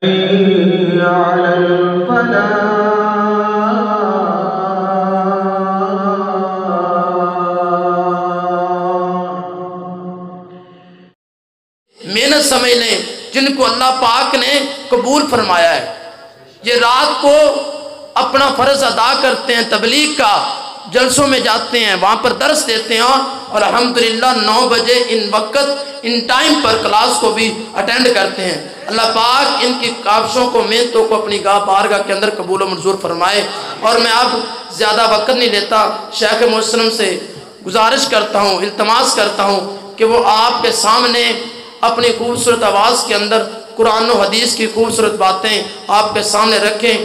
على الفلاح محنت سمجھ لیں جن کو اللہ پاک نے قبول فرمایا ہے، یہ رات کو اپنا فرض ادا کرتے ہیں، تبلیغ کا جلسوں میں جاتے ہیں، وہاں پر درس دیتے ہیں، اور الحمدللہ 9 بجے ان وقت ان ٹائم پر کلاس کو بھی اٹینڈ کرتے ہیں۔ اللہ پاک ان کی کاوشوں کو، محنتوں کو اپنی بارگاہ کے اندر قبول و منظور فرمائے۔ اور میں اب زیادہ وقت نہیں لیتا، شیخ مسلم سے گزارش کرتا ہوں، التماس کرتا ہوں کہ وہ آپ کے سامنے اپنی خوبصورت آواز کے اندر قرآن و حدیث کی خوبصورت باتیں آپ کے سامنے رکھیں،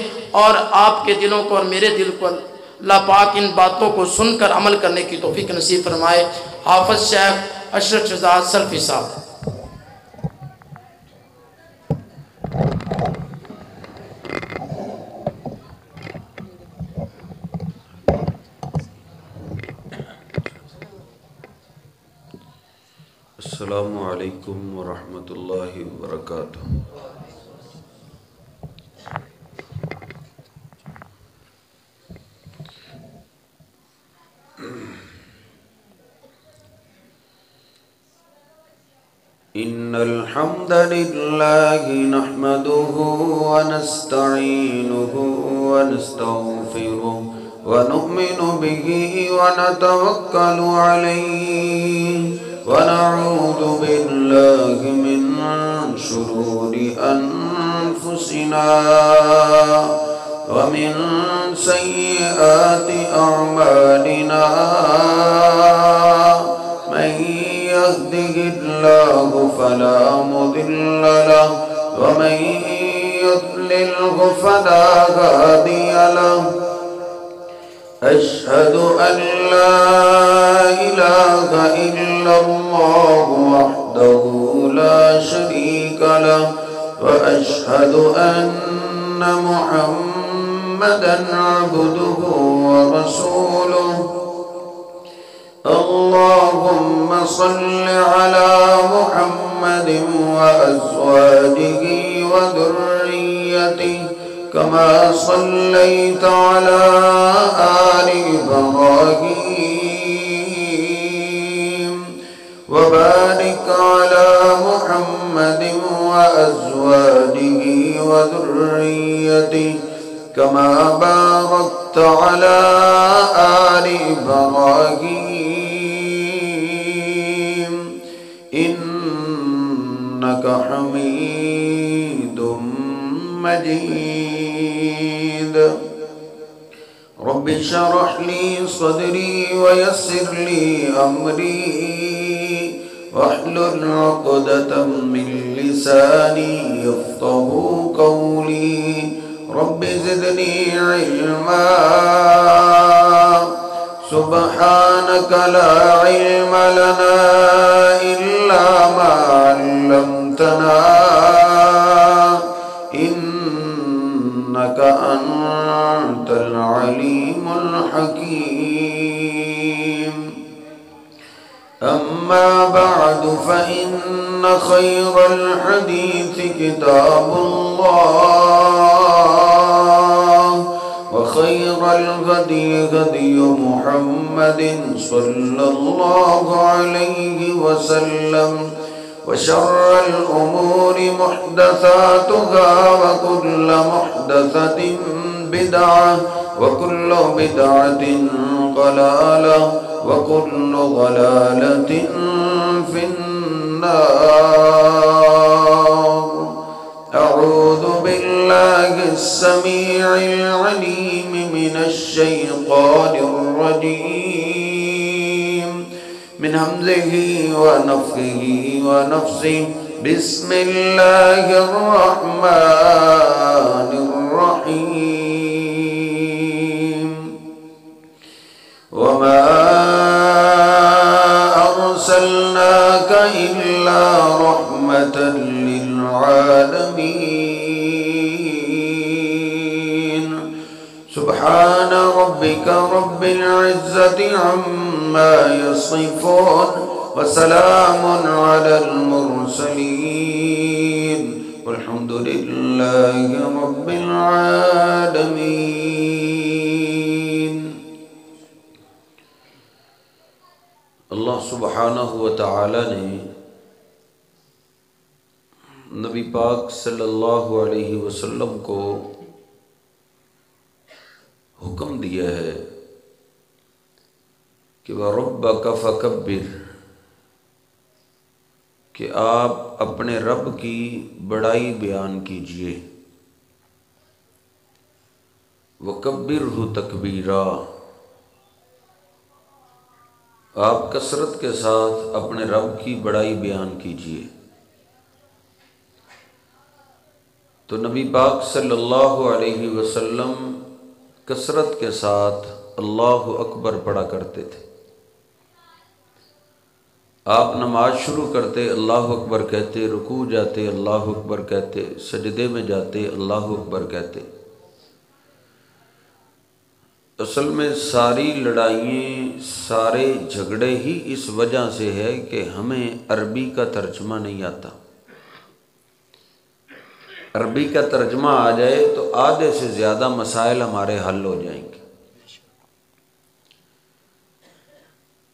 اور آپ کے دلوں کو اور میرے دل کو اللہ پاک ان باتوں کو سن کر عمل کرنے کی توفیق نصیب فرمائے۔ حافظ شیخ اشرف شہزاد سلفی صاحب۔ السلام علیکم ورحمۃ اللہ وبرکاتہ۔ ان الحمد للہ نحمده ونستعینه ونستغفره ونؤمن به ونتوکل علیہ ونعوذ باللہ من شرور انفسنا ومن سیئات اعمالنا من يهده الله فلا مضل له ومن يضلله فلا هادي له أشهد أن لا إله إلا الله وحده لا شريك له وأشهد أن محمدا عبده ورسوله اللهم صل على محمد وأزواجه وذريته كما صليت على آل إبراهيم وبارك على محمد وأزواجه وذريته كما باركت على آل إبراهيم إنك حميد مجيد رب اشرح لي صدري ويسر لي أمري واحلل عقدة من لساني يفقهوا قولي رب زدني علما سبحانك لا علم لنا إلا ما علمتنا إنك أنت العليم الحكيم أما بعد فإن خير الحديث كتاب الله وخير الهدي هدي محمد صلى الله عليه وسلم وشر الأمور محدثاتها وكل محدثة بدعة وكل بدعة ضلالة وكل ضلالة في النار أعوذ بالله السميع العليم من الشيطان الرجيم من همزه ونفخه ونفسه بسم الله الرحمن الرحيم وما أرسلناك إلا رحمة للعالمين سبحان ربك رب العزة عما يصفون وسلام على المرسلين والحمد لله رب العالمين۔ اللہ سبحانہ و تعالی نے نبی پاک صلی اللہ علیہ وسلم کو حکم دیا ہے کہ وَرَبَّكَ فَكَبِّرْ، کہ آپ اپنے رب کی بڑائی بیان کیجئے، وَكَبِّرْهُ تَكْبِيرًا، آپ کثرت کے ساتھ اپنے رب کی بڑائی بیان کیجئے۔ تو نبی پاک صلی اللہ علیہ وسلم کثرت کے ساتھ اللہ اکبر پڑھا کرتے تھے۔ آپ نماز شروع کرتے اللہ اکبر کہتے، رکوع جاتے اللہ اکبر کہتے، سجدے میں جاتے اللہ اکبر کہتے۔ اصل میں ساری لڑائیں، سارے جھگڑے ہی اس وجہ سے ہے کہ ہمیں عربی کا ترجمہ نہیں آتا۔ عربی کا ترجمہ آ جائے تو آدھے سے زیادہ مسائل ہمارے حل ہو جائیں گے۔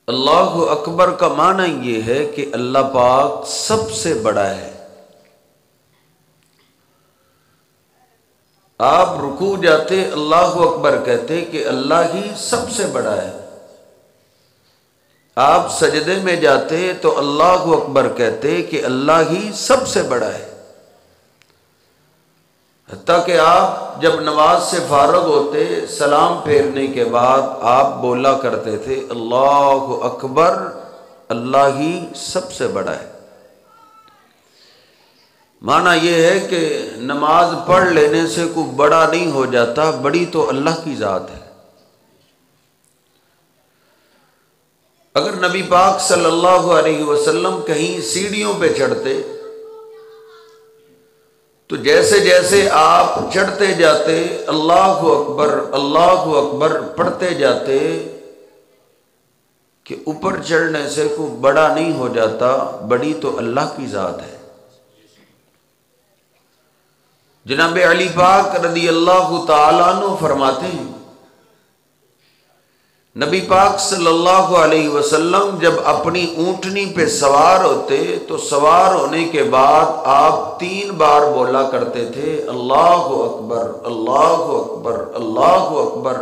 اللہ اکبر کا معنی یہ ہے کہ اللہ پاک سب سے بڑا ہے۔ آپ رکوع جاتے اللہ اکبر کہتے کہ اللہ ہی سب سے بڑا ہے۔ آپ سجدے میں جاتے تو اللہ اکبر کہتے کہ اللہ ہی سب سے بڑا ہے۔ حتیٰ کہ آپ جب نماز سے فارغ ہوتے سلام پھیرنے کے بعد آپ بولا کرتے تھے اللہ اکبر، اللہ ہی سب سے بڑا ہے۔ معنی یہ ہے کہ نماز پڑھ لینے سے کوئی بڑا نہیں ہو جاتا، بڑی تو اللہ کی ذات ہے۔ اگر نبی پاک صلی اللہ علیہ وسلم کہیں سیڑھیوں پہ چڑھتے تو جیسے جیسے آپ چڑھتے جاتے اللہ اکبر پڑھتے جاتے کہ اوپر چڑھنے سے کوئی بڑا نہیں ہو جاتا، بڑی تو اللہ کی ذات ہے۔ جناب علی پاک رضی اللہ تعالیٰ عنہ فرماتے ہیں نبی پاک صلی اللہ علیہ وسلم جب اپنی اونٹنی پہ سوار ہوتے تو سوار ہونے کے بعد آپ 3 بار بولا کرتے تھے اللہ اکبر، اللہ اکبر، اللہ اکبر۔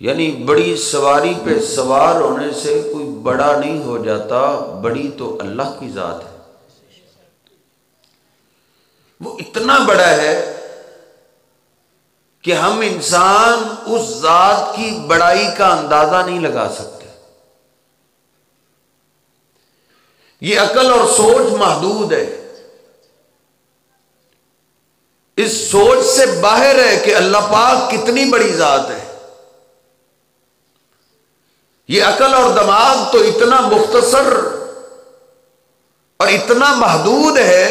یعنی بڑی سواری پہ سوار ہونے سے کوئی بڑا نہیں ہو جاتا، بڑی تو اللہ کی ذات ہے۔ وہ اتنا بڑا ہے کہ ہم انسان اس ذات کی بڑائی کا اندازہ نہیں لگا سکتے۔ یہ عقل اور سوچ محدود ہے، اس سوچ سے باہر ہے کہ اللہ پاک کتنی بڑی ذات ہے۔ یہ عقل اور دماغ تو اتنا مختصر اور اتنا محدود ہے،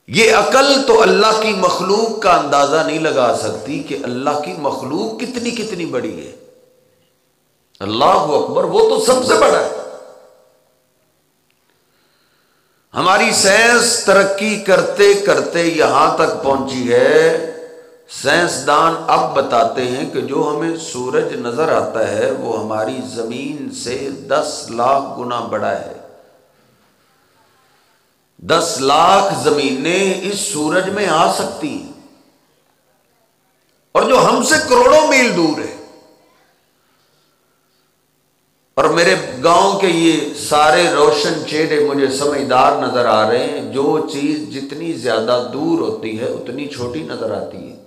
یہ عقل تو اللہ کی مخلوق کا اندازہ نہیں لگا سکتی کہ اللہ کی مخلوق کتنی کتنی بڑی ہے۔ اللہ اکبر، وہ تو سب سے بڑا ہے۔ ہماری سائنس ترقی کرتے کرتے یہاں تک پہنچی ہے، سائنسدان اب بتاتے ہیں کہ جو ہمیں سورج نظر آتا ہے وہ ہماری زمین سے 10 لاکھ گنا بڑا ہے۔ 10 لاکھ زمینیں اس سورج میں آ سکتی ہیں، اور جو ہم سے کروڑوں میل دور ہے۔ اور میرے گاؤں کے یہ سارے روشن چہرے مجھے سمجھدار نظر آ رہے ہیں، جو چیز جتنی زیادہ دور ہوتی ہے اتنی چھوٹی نظر آتی ہے۔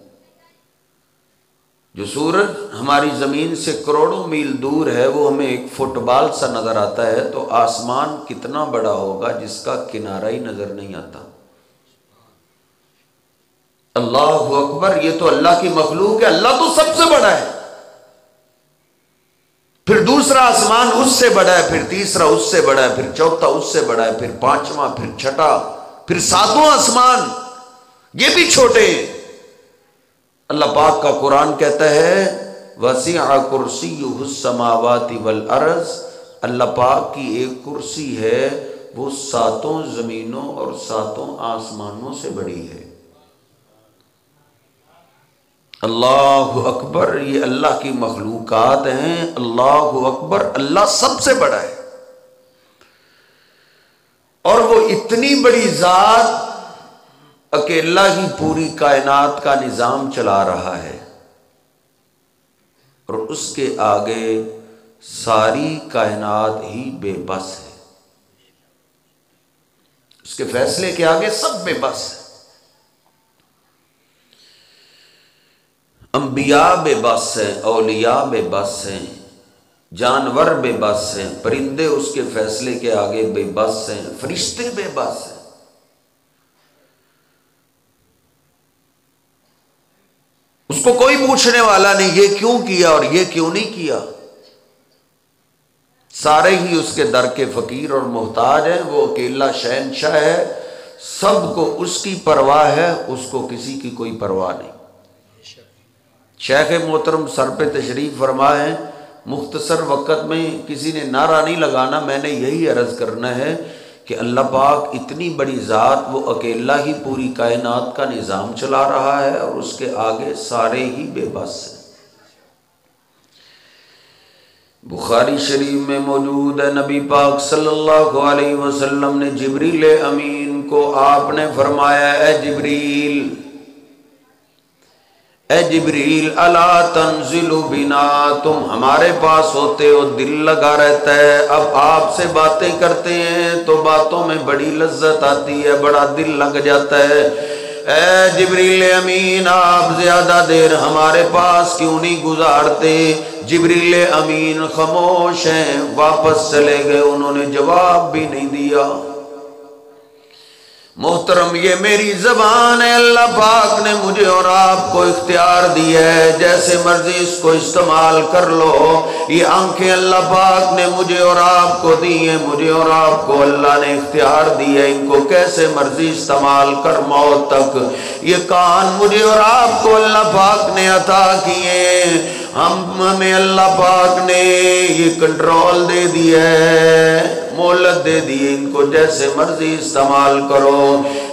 جو سورج ہماری زمین سے کروڑوں میل دور ہے وہ ہمیں ایک فٹ بال سا نظر آتا ہے، تو آسمان کتنا بڑا ہوگا جس کا کنارہ ہی نظر نہیں آتا۔ اللہ اکبر، یہ تو اللہ کی مخلوق ہے، اللہ تو سب سے بڑا ہے۔ پھر دوسرا آسمان اس سے بڑا ہے، پھر تیسرا اس سے بڑا ہے، پھر چوتھا اس سے بڑا ہے، پھر 5واں، پھر 6واں، پھر 7واں آسمان، یہ بھی چھوٹے ہیں۔ اللہ پاک کا قرآن کہتا ہے وسیع کرسیہ السماوات والارض، اللہ پاک کی ایک کرسی ہے وہ 7 زمینوں اور 7 آسمانوں سے بڑی ہے۔ اللہ اکبر، یہ اللہ کی مخلوقات ہیں۔ اللہ اکبر، اللہ سب سے بڑا ہے، اور وہ اتنی بڑی ذات اکیلا ہی پوری کائنات کا نظام چلا رہا ہے، اور اس کے آگے ساری کائنات ہی بے بس ہے۔ اس کے فیصلے کے آگے سب بے بس ہے۔ انبیاء بے بس ہیں، اولیاء بے بس ہیں، جانور بے بس ہیں، پرندے اس کے فیصلے کے آگے بے بس ہیں، فرشتے بے بس ہیں۔ اس کو کوئی پوچھنے والا نہیں یہ کیوں کیا اور یہ کیوں نہیں کیا، سارے ہی اس کے در کے فقیر اور محتاج ہیں۔ وہ اکیلا شہنشاہ ہے، سب کو اس کی پرواہ ہے، اس کو کسی کی کوئی پرواہ نہیں۔ شیخ محترم سر پہ تشریف فرما ہے، مختصر وقت میں کسی نے نعرہ نہیں لگانا، میں نے یہی عرض کرنا ہے کہ اللہ پاک اتنی بڑی ذات، وہ اکیلا ہی پوری کائنات کا نظام چلا رہا ہے، اور اس کے آگے سارے ہی بے بس ہیں۔ بخاری شریف میں موجود ہے، نبی پاک صلی اللہ علیہ وسلم نے جبریل امین کو آپ نے فرمایا، اے جبریل الا تنزل بنا، تم ہمارے پاس ہوتے ہو، دل لگا رہتا ہے، اب آپ سے باتیں کرتے ہیں تو باتوں میں بڑی لذت آتی ہے، بڑا دل لگ جاتا ہے۔ اے جبریل امین، آپ زیادہ دیر ہمارے پاس کیوں نہیں گزارتے؟ جبریل امین خاموش ہیں، واپس چلے گئے، انہوں نے جواب بھی نہیں دیا۔ محترم، یہ میری زبان ہے، اللہ پاک نے مجھے اور آپ کو اختیار دیا ہے، جیسے مرضی اس کو استعمال کر لو۔ یہ آنکھیں اللہ پاک نے مجھے اور آپ کو دی ہیں، مجھے اور آپ کو اللہ نے اختیار دیا ہے، ان کو کیسے مرضی استعمال کر موت تک۔ یہ کان مجھے اور آپ کو اللہ پاک نے عطا کیے، ہمیں اللہ پاک نے یہ کنٹرول دے دیا ہے، مہلت دے دی، ان کو جیسے مرضی استعمال کرو۔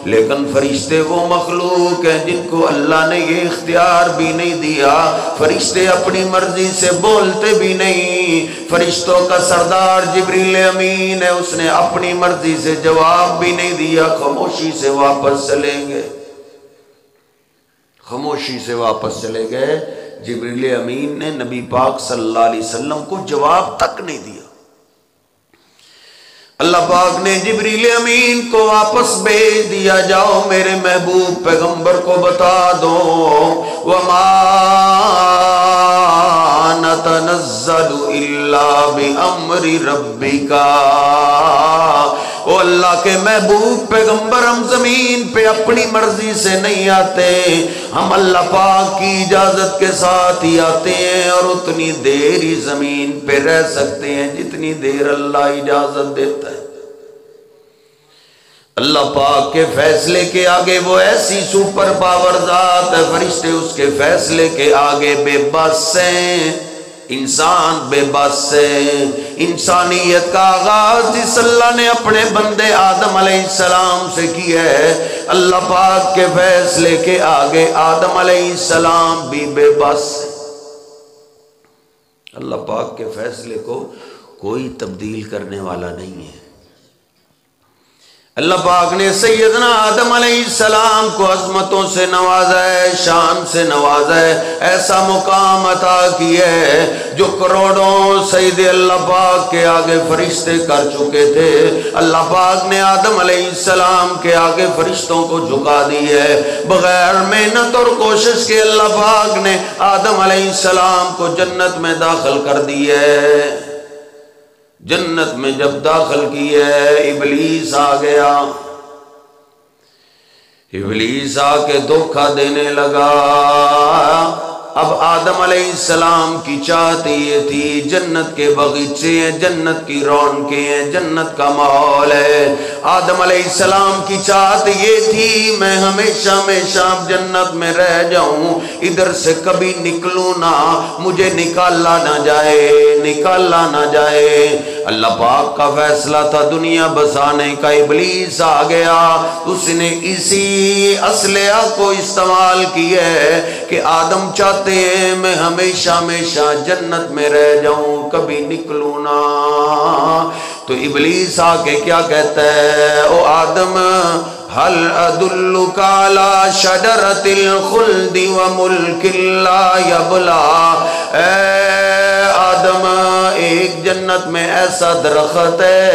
لیکن فرشتے وہ مخلوق ہیں جن کو اللہ نے یہ اختیار بھی نہیں دیا، فرشتے اپنی مرضی سے بولتے بھی نہیں۔ فرشتوں کا سردار جبریل امین ہے، اس نے اپنی مرضی سے جواب بھی نہیں دیا، خاموشی سے واپس چلیں گے، خاموشی سے واپس چلے گئے۔ جبریل امین نے نبی پاک صلی اللہ علیہ وسلم کو جواب تک نہیں دیا۔ اللہ پاک نے جبریل امین کو واپس بھیج دیا، جاؤ میرے محبوب پیغمبر کو بتا دو، وَمَا نَتَنَزَّلُ إِلَّا بِأَمْرِ رَبِّكَ۔ او اللہ کے محبوب پیغمبر، ہم زمین پہ اپنی مرضی سے نہیں آتے، ہم اللہ پاک کی اجازت کے ساتھ ہی آتے ہیں، اور اتنی دیر ہی زمین پہ رہ سکتے ہیں جتنی دیر اللہ اجازت دیتا ہے۔ اللہ پاک کے فیصلے کے آگے وہ ایسی سپر پاور ذات ہے، فرشتے اس کے فیصلے کے آگے بے بس ہیں، انسان بے بس ہے۔ انسانیت کا آغاز جس اللہ نے اپنے بندے آدم علیہ السلام سے کیا ہے، اللہ پاک کے فیصلے کے آگے آدم علیہ السلام بھی بے بس ہے۔ اللہ پاک کے فیصلے کو کوئی تبدیل کرنے والا نہیں ہے۔ اللہ پاک نے سیدنا آدم علیہ السلام کو عظمتوں سے نوازا ہے، شان سے نوازا ہے، ایسا مقام عطا کیا ہے جو کروڑوں سید اللہ پاک کے آگے فرشتے کر چکے تھے۔ اللہ پاک نے آدم علیہ السلام کے آگے فرشتوں کو جھکا دی ہے، بغیر محنت اور کوشش کے اللہ پاک نے آدم علیہ السلام کو جنت میں داخل کر دی ہے۔ جنت میں جب داخل کی ہے، ابلیس آ گیا، ابلیس آ کے دھوکہ دینے لگا، اب آدم علیہ السلام کی چاہت یہ تھی، جنت کے باغیچے ہیں، جنت کی رونقیں ہیں، جنت کا ماحول ہے، آدم علیہ السلام کی چاہت یہ تھی میں ہمیشہ ہمیشہ جنت میں رہ جاؤں، ادھر سے کبھی نکلوں نہ، مجھے نکالا نہ جائے، نکالا نہ جائے۔ اللہ پاک کا فیصلہ تھا دنیا بسانے کا، ابلیس آ گیا، اس نے اسی اسلحہ کو استعمال کیا ہے کہ آدم چاہتے ہیں میں ہمیشہ ہمیشہ جنت میں رہ جاؤں، کبھی نکلوں نہ۔ تو ابلیس آ کے کیا کہتا ہے، او آدم هل ادلک علی شجرۃ الخلد وملک لا یبلی، اے آدم ایک جنت میں ایسا درخت ہے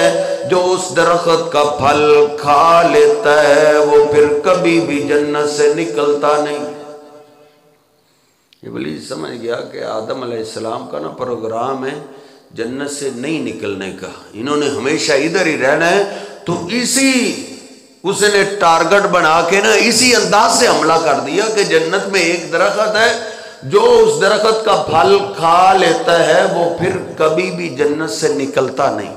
جو اس درخت کا پھل کھا لیتا ہے وہ پھر کبھی بھی جنت سے نکلتا نہیں۔ ابلیس سمجھ گیا کہ آدم علیہ السلام کا نا پروگرام ہے جنت سے نہیں نکلنے کا، انہوں نے ہمیشہ ادھر ہی رہنا ہے، تو اسی اس نے ٹارگٹ بنا کے نا اسی انداز سے حملہ کر دیا کہ جنت میں ایک درخت ہے جو اس درخت کا پھل کھا لیتا ہے وہ پھر کبھی بھی جنت سے نکلتا نہیں۔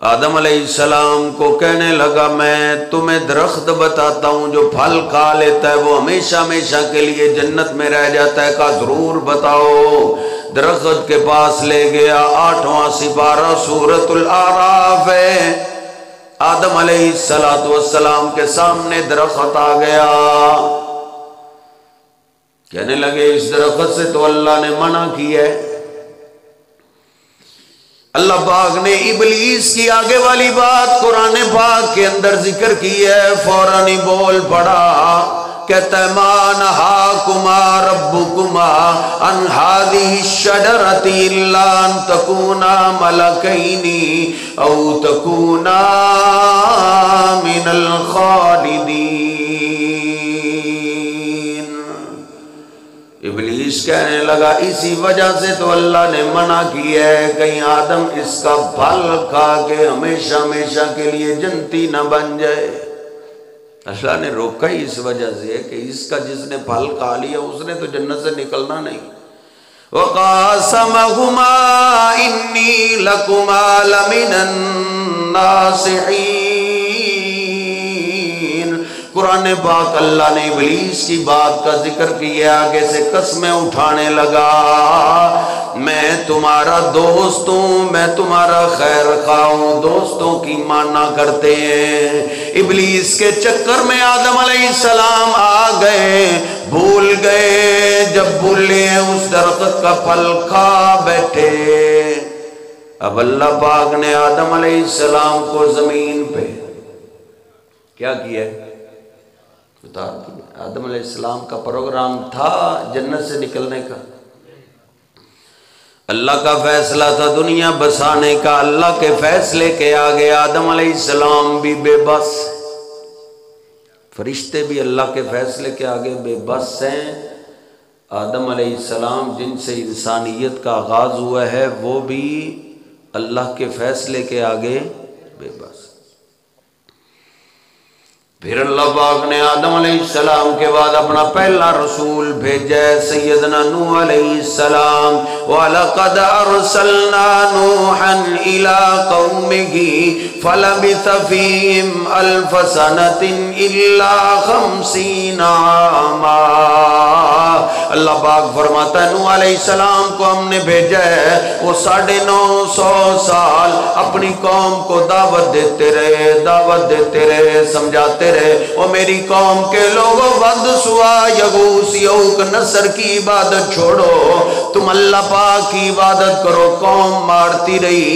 آدم علیہ السلام کو کہنے لگا میں تمہیں درخت بتاتا ہوں جو پھل کھا لیتا ہے وہ ہمیشہ ہمیشہ کے لیے جنت میں رہ جاتا ہے، کہا ضرور بتاؤ۔ درخت کے پاس لے گیا، 8واں سپارہ سورۃ الاعراف ہے، آدم علیہ السلام کے سامنے درخت آ گیا، کہنے لگے اس درخت سے تو اللہ نے منع کیا ہے۔ اللہ پاک نے ابلیس کی آگے والی بات قرآن پاک کے اندر ذکر کی ہے، فوراً ہی بول پڑا، کہتا ہے ما نہاکما ربکما عن ہذہ الشجرۃ الا ان تکونا ملکین او تکونا من الخالدین۔ ابلیس کہنے لگا اسی وجہ سے تو اللہ نے منع کیا ہے کہیں آدم اس کا پھل کھا کے ہمیشہ ہمیشہ کے لیے جنتی نہ بن جائے۔ اللہ نے روکا ہی اس وجہ سے کہ اس کا جس نے پھل کھا لیا اس نے تو جنت سے نکلنا نہیں۔ وَقَاسَمَهُمَا إِنِّي لَكُمَا لَمِنَ النَّاصِحِينَ۔ قرآن پاک اللہ نے ابلیس کی بات کا ذکر کیا، آگے سے قسمیں اٹھانے لگا، میں تمہارا دوست ہوں، میں تمہارا خیر خواہ ہوں، دوستوں کی مانا کرتے ہیں۔ ابلیس کے چکر میں آدم علیہ السلام آ گئے، بھول گئے، جب بھولے اس درخت کا پھل کھا بیٹھے۔ اب اللہ پاک نے آدم علیہ السلام کو زمین پہ کیا کیا ہے، اتار دیا۔ آدم علیہ السلام کا پروگرام تھا جنت سے نکلنے کا، اللہ کا فیصلہ تھا دنیا بسانے کا، اللہ کے فیصلے کے آگے آدم علیہ السلام بھی بے بس، فرشتے بھی اللہ کے فیصلے کے آگے بے بس ہیں۔ آدم علیہ السلام جن سے انسانیت کا آغاز ہوا ہے وہ بھی اللہ کے فیصلے کے آگے بے بس۔ پھر اللہ پاک نے آدم علیہ السلام کے بعد اپنا پہلا رسول بھیجا ہے سیدنا نوح علیہ السلام، وَلَقَدْ أَرْسَلْنَا نُوحًا إِلَىٰ قَوْمِهِ فَلَبِثَ فِيهِمْ أَلْفَ سَنَةٍ إِلَّا 50 عَامًا۔ اللہ پاک فرماتا ہے نوح علیہ السلام کو ہم نے بھیجا ہے، وہ 950 سال اپنی قوم کو دعوت دیتے رہے، دعوت دیتے رہے، سمجھاتے رہے، وہ میری قوم کے لوگوں ود سوا یغوث یعوق نصر کی عبادت چھوڑو، تم اللہ پاک کی عبادت کرو۔ قوم مارتی رہی،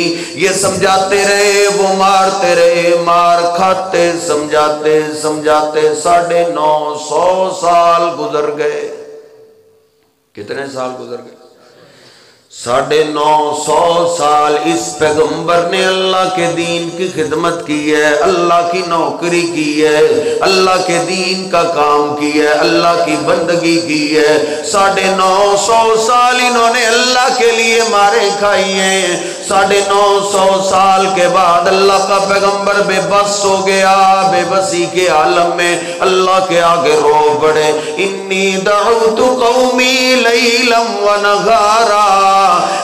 یہ سمجھاتے رہے، وہ مارتے رہے، مار کھاتے، سمجھاتے سمجھاتے 950 سال گزر گئے۔ کتنے سال گزر گئے؟ 950 سال اس پیغمبر نے اللہ کے دین کی خدمت کی ہے، اللہ کی نوکری کی ہے، اللہ کے دین کا کام کیا ہے، اللہ کی بندگی کی ہے۔ 950 سال انہوں نے اللہ کے لیے مارے کھائی ہیں۔ 950 سال کے بعد اللہ کا پیغمبر بے بس ہو گیا، بے بسی کے عالم میں اللہ کے آگے رو پڑے، انی دعوت قومی لیلا و نہارا،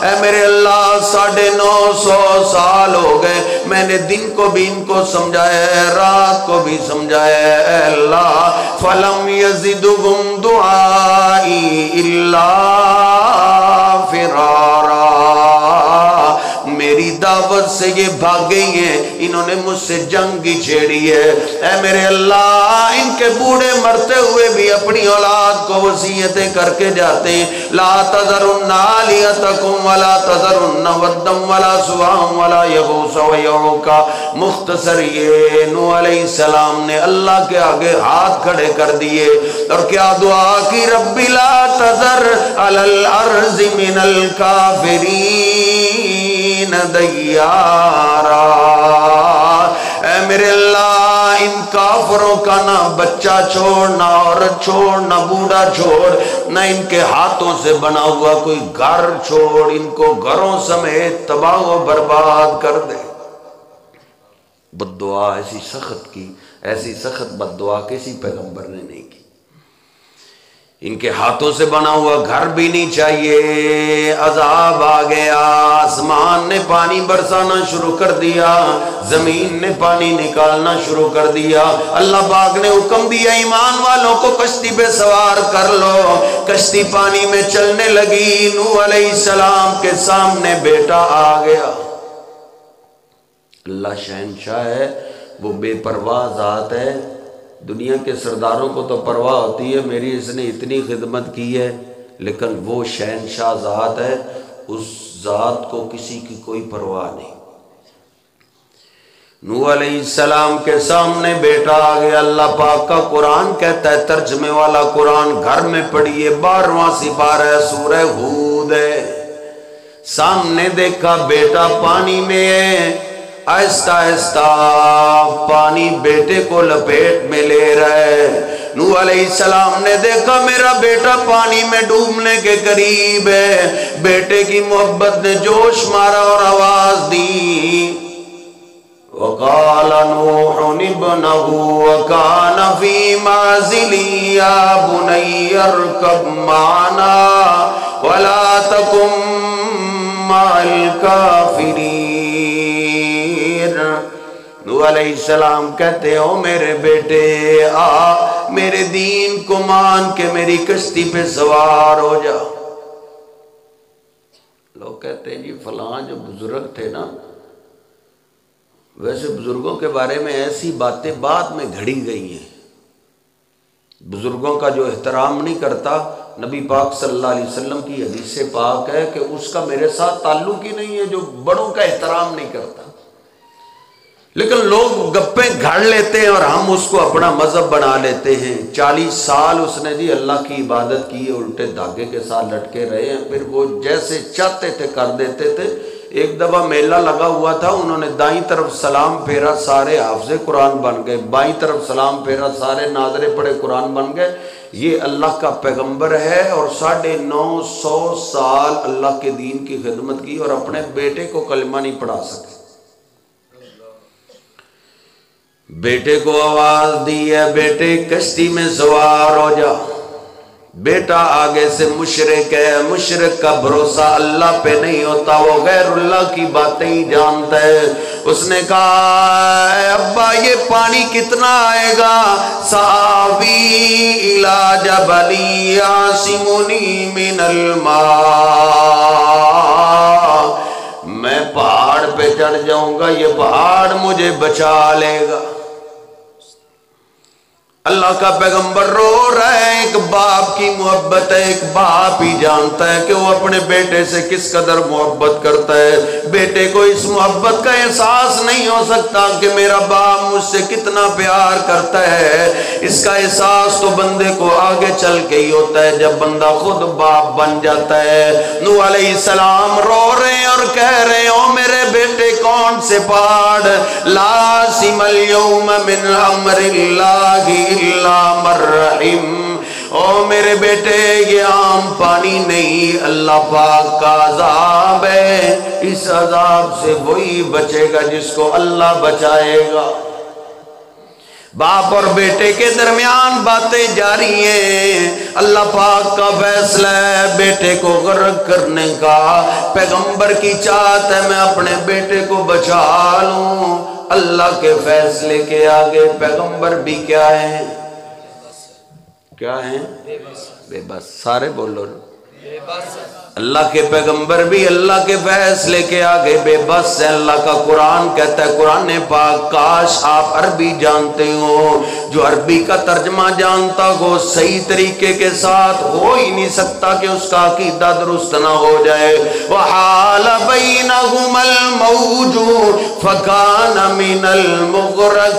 اے میرے اللہ 950 سال ہو گئے، میں نے دن کو بھی ان کو سمجھایا ہے، رات کو بھی سمجھایا ہے، اے اللہ فلم یزدہم دعائی الا فرارا، میری دعوت سے یہ بھاگ گئی ہیں، انہوں نے مجھ سے جنگ کی چھیڑی ہے، اے میرے اللہ ان کے بوڑھے مرتے ہوئے بھی اپنی اولاد کو وصیتیں کر کے جاتے ہیں، لا تذرن آلیتکم ولا تذرن ودم ولا سواہم ولا یغوث ویعوق۔ مختصر یہ نوح علیہ السلام نے اللہ کے آگے ہاتھ کھڑے کر دیے اور کیا دعا کی، رب لا تذر علی الارض من الکافرین دیارا، اے میرے اللہ ان کافروں کا نہ بچہ چھوڑ، نہ عورت چھوڑ، نہ بوڑھا چھوڑ، نہ ان کے ہاتھوں سے بنا ہوا کوئی گھر چھوڑ، ان کو گھروں سمیت تباہ و برباد کر دے۔ بد دعا ایسی سخت کی، ایسی سخت بد دعا کسی پیغمبر نے نہیں کی۔ ان کے ہاتھوں سے بنا ہوا گھر بھی نہیں چاہیے، عذاب آ گیا، آسمان نے پانی برسانا شروع کر دیا، زمین نے پانی نکالنا شروع کر دیا، اللہ پاک نے حکم دیا ایمان والوں کو کشتی پہ سوار کر لو، کشتی پانی میں چلنے لگی، نوح علیہ السلام کے سامنے بیٹا آ گیا۔ اللہ شہنشاہ ہے، وہ بے پرواہ ذات ہے، دنیا کے سرداروں کو تو پرواہ ہوتی ہے میری اس نے اتنی خدمت کی ہے، لیکن وہ شہنشاہ ذات ہے، اس ذات کو کسی کی کوئی پرواہ نہیں۔ نوح علیہ السلام کے سامنے بیٹا آ گیا، اللہ پاک کا قرآن کہتا ہے، ترجمے والا قرآن گھر میں پڑھیے، 12واں سپارہ سورہ ہود ہے۔ سامنے دیکھا بیٹا پانی میں ہے، آہستہ آہستہ پانی بیٹے کو لپیٹ میں لے رہا ہے۔ نوح علیہ السلام نے دیکھا میرا بیٹا پانی میں ڈوبنے کے قریب ہے، بیٹے کی محبت نے جوش مارا اور آواز دی، وقال نوح ابنه وكان في معزل يا بني اركب معنا ولا تكن مع الكافرين۔ نوح علیہ السلام کہتے ہو میرے بیٹے آ، میرے دین کو مان کے میری کشتی پہ سوار ہو جا۔ لوگ کہتے ہیں جی فلاں جو بزرگ تھے نا، ویسے بزرگوں کے بارے میں ایسی باتیں بعد میں گھڑی گئی ہیں، بزرگوں کا جو احترام نہیں کرتا، نبی پاک صلی اللہ علیہ وسلم کی حدیث پاک ہے کہ اس کا میرے ساتھ تعلق ہی نہیں ہے، جو بڑوں کا احترام نہیں کرتا۔ لیکن لوگ گپیں گھڑ لیتے ہیں اور ہم اس کو اپنا مذہب بنا لیتے ہیں۔ 40 سال اس نے جی اللہ کی عبادت کی ہے، الٹے دھاگے کے ساتھ لٹکے رہے ہیں، پھر وہ جیسے چاہتے تھے کر دیتے تھے۔ ایک دفعہ میلہ لگا ہوا تھا، انہوں نے دائیں طرف سلام پھیرا، سارے حافظ قرآن بن گئے، بائیں طرف سلام پھیرا، سارے ناظر پڑھے قرآن بن گئے۔ یہ اللہ کا پیغمبر ہے اور 950 سال اللہ کے دین کی خدمت کی اور اپنے بیٹے کو کلمہ نہیں پڑھا سکے۔ بیٹے کو آواز دی ہے، بیٹے کشتی میں سوار ہو جا۔ بیٹا آگے سے مشرک ہے، مشرک کا بھروسہ اللہ پہ نہیں ہوتا، وہ غیر اللہ کی باتیں ہی جانتا ہے۔ اس نے کہا اے ابا یہ پانی کتنا آئے گا؟ سآوی الی جبل یعصمنی من الماء، میں پہاڑ پہ چڑھ جاؤں گا، یہ پہاڑ مجھے بچا لے گا۔ اللہ کا پیغمبر رو رہا ہے. ایک باپ کی محبت ہے, ایک باپ ہی جانتا ہے کہ وہ اپنے بیٹے سے کس قدر محبت کرتا ہے. بیٹے کو اس محبت کا احساس نہیں ہو سکتا کہ میرا باپ مجھ سے کتنا پیار کرتا ہے. اس کا احساس تو بندے کو آگے چل کے ہی ہوتا ہے جب بندہ خود باپ بن جاتا ہے. نوح علیہ السلام رو رہے ہیں اور کہہ رہے ہیں او میرے بیٹے کون سے پہاڑ, لازم اليوم من امر اللہ الا من رحم. او میرے بیٹے یہ عام پانی نہیں, اللہ پاک کا عذاب ہے. اس عذاب سے وہی بچے گا جس کو اللہ بچائے گا. باپ اور بیٹے کے درمیان باتیں جاری ہیں. اللہ پاک کا فیصلہ ہے بیٹے کو غرق کرنے کا. پیغمبر کی چاہت ہے میں اپنے بیٹے کو بچا لوں. اللہ کے فیصلے کے آگے پیغمبر بھی کیا ہیں, کیا ہیں, بے بس. سارے بولو اللہ کے پیغمبر بھی اللہ کے فیصلے کے آگے بے بس ہے. اللہ کا قرآن کہتا ہے, قرآن پاک کاش آپ عربی جانتے ہو. جو عربی کا ترجمہ جانتا ہو صحیح طریقے کے ساتھ ہو ہی نہیں سکتا کہ اس کا عقیدہ درست نہ ہو جائے. وَحَالَ بَيْنَهُمَا الْمَوْجُ فَكَانَ مِنَ الْمُغْرَقِينَ.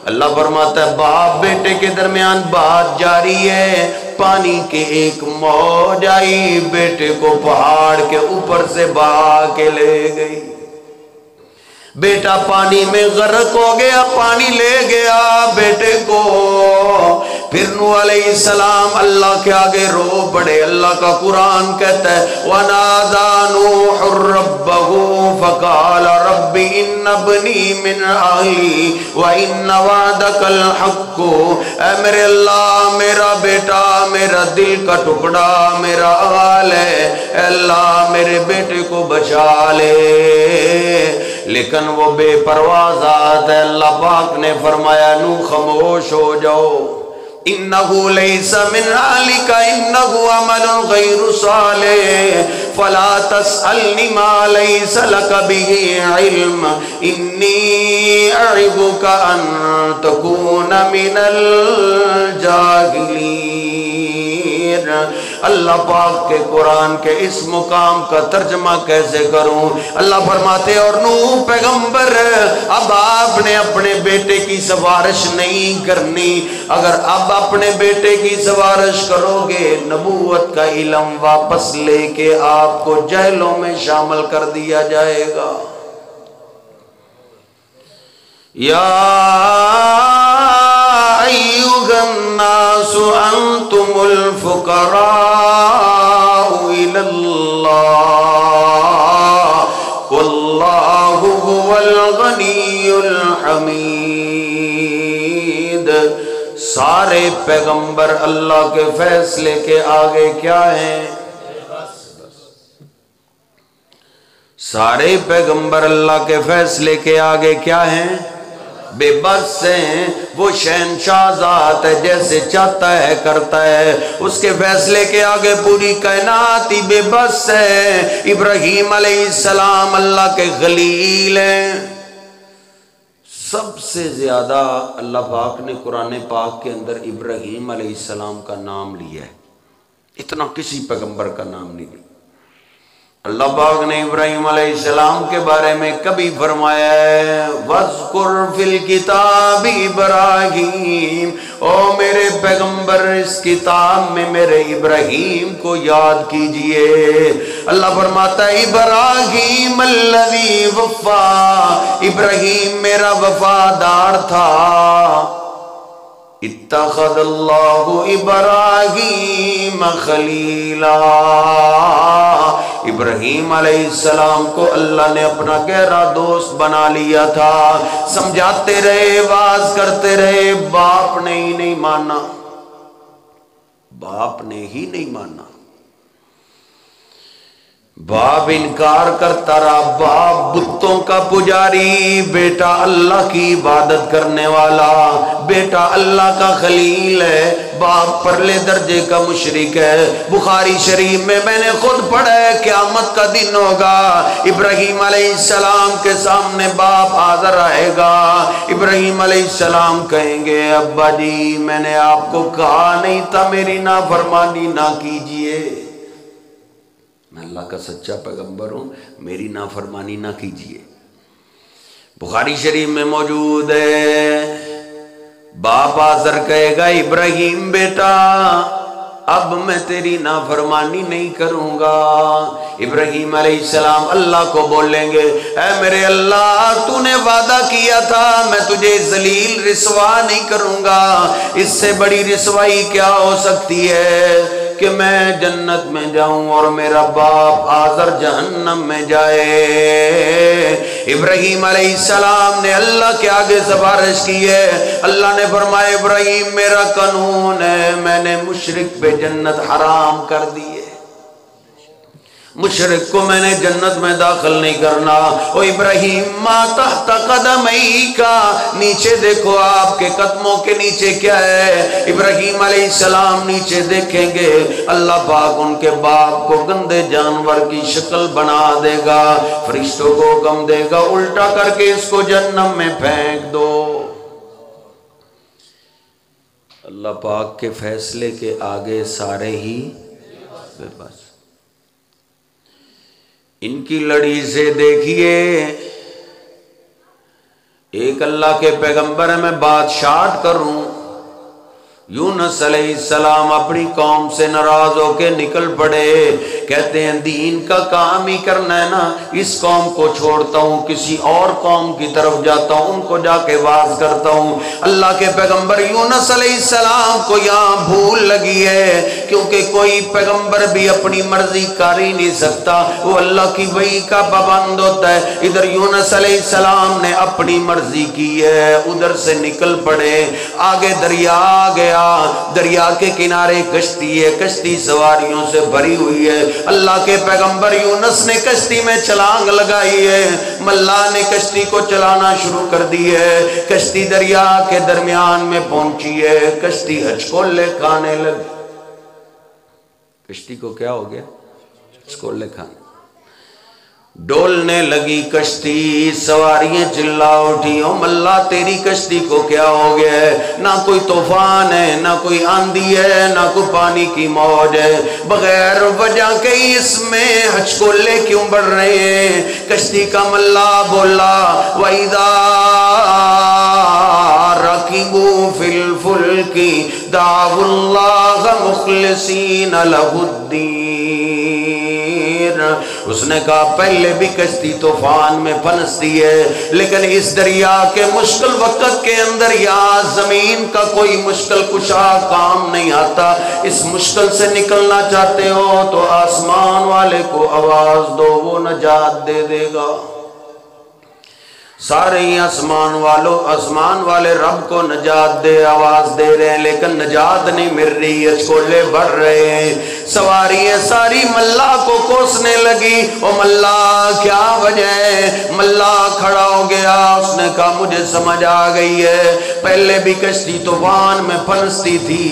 اللہ فرماتا ہے باپ بیٹے کے درمیان بات جاری ہے. پانی کے ایک موج آئی, بیٹے کو پہاڑ کے اوپر سے بہا کے لے گئی. بیٹا پانی میں غرق ہو گیا, پانی لے گیا بیٹے کو. پھر نوح علیہ السلام اللہ کے آگے رو پڑے. اللہ کا قرآن کہتا ہے وَنَادَى نُوحٌ رَبَّهُ فَقَالَ رَبِّ إِنَّ ابْنِي مِنْ أَهْلِي وَإِنَّ وَعْدَكَ الْحَقُّ. اے میرے اللہ میرا بیٹا میرا دل کا ٹکڑا میرا آل ہے, اے اللہ میرے بیٹے کو بچا لے. لیکن وہ بے پرواہ ذات ہے. اللہ پاک نے فرمایا نو خاموش ہو جاؤ. انہو لیس من آلک انہو عمل غیر صالح فلا تسألنی ما لیس لک به علم انی اعظک ان تکون من الجاہلین. اللہ پاک کے قرآن کے اس مقام کا ترجمہ کیسے کروں. اللہ فرماتے اور نوح پیغمبر اب آپ نے اپنے بیٹے کی سفارش نہیں کرنی. اگر اب اپنے بیٹے کی سفارش کرو گے نبوت کا علم واپس لے کے آپ کو جہلوں میں شامل کر دیا جائے گا. یا ایھا الناس انتم الفقراء الی اللہ واللہ هو الغنی الحمید. سارے پیغمبر اللہ کے فیصلے کے آگے کیا ہیں, سارے پیغمبر اللہ کے فیصلے کے آگے کیا ہیں, بے بس ہیں. وہ شہنشاہ ذات ہے, جیسے چاہتا ہے کرتا ہے. اس کے فیصلے کے آگے پوری کائنات ہی بے بس ہے. ابراہیم علیہ السلام اللہ کے خلیل ہیں. سب سے زیادہ اللہ پاک نے قرآن پاک کے اندر ابراہیم علیہ السلام کا نام لیا ہے. اتنا کسی پیغمبر کا نام نہیں لیا. اللہ پاک نے ابراہیم علیہ السلام کے بارے میں کبھی فرمایا ہے وَاذْكُرْ فِي الْكِتَابِ ابراہیم. او میرے پیغمبر اس کتاب میں میرے ابراہیم کو یاد کیجئے. اللہ فرماتا ہے ابراہیم الذی وفا, ابراہیم میرا وفادار تھا. اتخذ اللہ ابراہیم خلیلا. ابراہیم علیہ السلام کو اللہ نے اپنا گہرا دوست بنا لیا تھا. سمجھاتے رہے, واز کرتے رہے, باپ نے ہی نہیں مانا, باپ نے ہی نہیں مانا. باپ انکار کرتا رہا، باپ بتوں کا پجاری، بیٹا اللہ کی عبادت کرنے والا، بیٹا اللہ کا خلیل ہے، باپ پرلے درجے کا مشرک ہے۔ بخاری شریف میں نے خود پڑھا ہے، قیامت کا دن ہوگا، ابراہیم علیہ السلام کے سامنے باپ حاضر آئے گا، ابراہیم علیہ السلام کہیں گے ابا جی میں نے آپ کو کہا نہیں تھا میری نافرمانی نہ کیجئے، میں اللہ کا سچا پیغمبر ہوں، میری نافرمانی نہ کیجئے۔ بخاری شریف میں موجود ہے، باپ حاضر کہے گا ابراہیم بیٹا اب میں تیری نافرمانی نہیں کروں گا۔ ابراہیم علیہ السلام اللہ کو بولیں گے اے میرے اللہ تو نے وعدہ کیا تھا میں تجھے ذلیل رسوا نہیں کروں گا، اس سے بڑی رسوائی کیا ہو سکتی ہے کہ میں جنت میں جاؤں اور میرا باپ آذر جہنم میں جائے۔ ابراہیم علیہ السلام نے اللہ کے آگے سفارش کی ہے، اللہ نے فرمایا ابراہیم میرا قانون ہے، میں نے مشرک پہ جنت حرام کر دی ہے، مشرک کو میں نے جنت میں داخل نہیں کرنا۔ او ابراہیم ما تحت قدمیک، نیچے دیکھو آپ کے قدموں کے نیچے کیا ہے۔ ابراہیم علیہ السلام نیچے دیکھیں گے، اللہ پاک ان کے باپ کو گندے جانور کی شکل بنا دے گا، فرشتوں کو حکم دے گا الٹا کر کے اس کو جہنم میں پھینک دو۔ اللہ پاک کے فیصلے کے آگے سارے ہی بے بس۔ ان کی لڑی سے دیکھیے، ایک اللہ کے پیغمبر ہے، میں بات شارٹ کروں، یونس علیہ السلام اپنی قوم سے ناراض ہو کے نکل پڑے، کہتے ہیں دین کا کام ہی کرنا ہے نا، اس قوم کو چھوڑتا ہوں کسی اور قوم کی طرف جاتا ہوں، ان کو جا کے واز کرتا ہوں۔ اللہ کے پیغمبر یونس علیہ السلام کو یہاں بھول لگی ہے، کیونکہ کوئی پیغمبر بھی اپنی مرضی کر ہی نہیں سکتا، وہ اللہ کی وحی کا پابند ہوتا ہے۔ ادھر یونس علیہ السلام نے اپنی مرضی کی ہے، ادھر سے نکل پڑے، آگے دریا آ گیا، دریا کے کنارے کشتی ہے، کشتی سواریوں سے بھری ہوئی ہے، اللہ کے پیغمبر یونس نے کشتی میں چھلانگ لگائی ہے، ملاح نے کشتی کو چلانا شروع کر دی ہے، کشتی دریا کے درمیان میں پہنچی ہے، کشتی ہچکولے کھانے لگی۔ کشتی کو کیا ہو گیا؟ ہچکولے کھانے، ڈولنے لگی کشتی، سواریاں چلا اٹھی، او ملا تیری کشتی کو کیا ہو گیا ہے؟ نہ کوئی طوفان ہے، نہ کوئی آندھی ہے، نہ کوئی پانی کی موج ہے، بغیر وجہ کے اس میں ہچکولے کیوں بڑھ رہے ہیں؟ کشتی کا ملا بولا وَإِذَا رَكِبُوا فِي الْفُلْكِ دَعَوُا اللَّهَ مُخْلِصِينَ لَهُ الدِّينَ۔ اس نے کہا پہلے بھی کشتی طوفان میں پھنستی ہے، لیکن اس دریا کے مشکل وقت کے اندر یہاں زمین کا کوئی مشکل کشا کام نہیں آتا، اس مشکل سے نکلنا چاہتے ہو تو آسمان والے کو آواز دو، وہ نجات دے دے گا۔ سارے ہی آسمان والے رب کو نجات دے آواز دے رہے ہیں، لیکن نجات نہیں مل رہی، ہچکولے بڑھ رہے ہیں، سواریاں ساری ملا کو کوسنے لگی۔ او ملا کیا وجہ ہے؟ ملا کھڑا ہو گیا، اس نے کہا مجھے سمجھ آ گئی ہے، پہلے بھی کشتی طوفان میں پھنستی تھی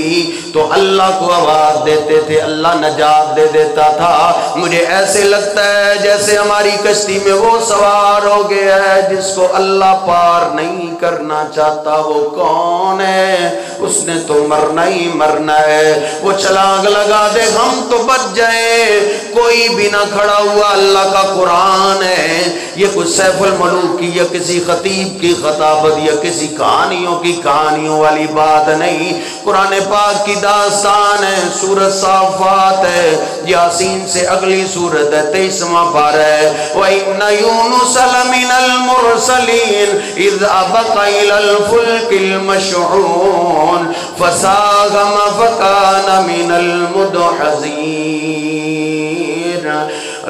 تو اللہ کو آواز دیتے تھے، اللہ نجات دے دیتا تھا، مجھے ایسے لگتا ہے جیسے ہماری کشتی میں وہ سوار ہو گیا ہے جس کو اللہ پار نہیں کرنا چاہتا۔ وہ کون ہے؟ اس نے تو مرنا ہی مرنا ہے، وہ چھلانگ لگا دے ہم تو بچ جائیں، کوئی بھی نہ کھڑا ہوا۔ اللہ کا قرآن ہے، یہ کچھ سیف الملوک کی یا کسی خطیب کی خطابت یا کسی کہانیوں کی کہانیوں والی بات نہیں، قرآن پاک کی داستان ہے۔ سورۃ صافات ہے، یاسین سے اگلی سورت ہے، 23واں پارہ ہے۔ وَإِنَّ يُونُسَ لَمِنَ الْمُرْسَلِينَ إِذْ أَبَقَ إِلَى الْفُلْكِ الْمَشْحُونِ فَسَاهَمَ فَكَانَ مِنَ الْمُدْحَضِينَ۔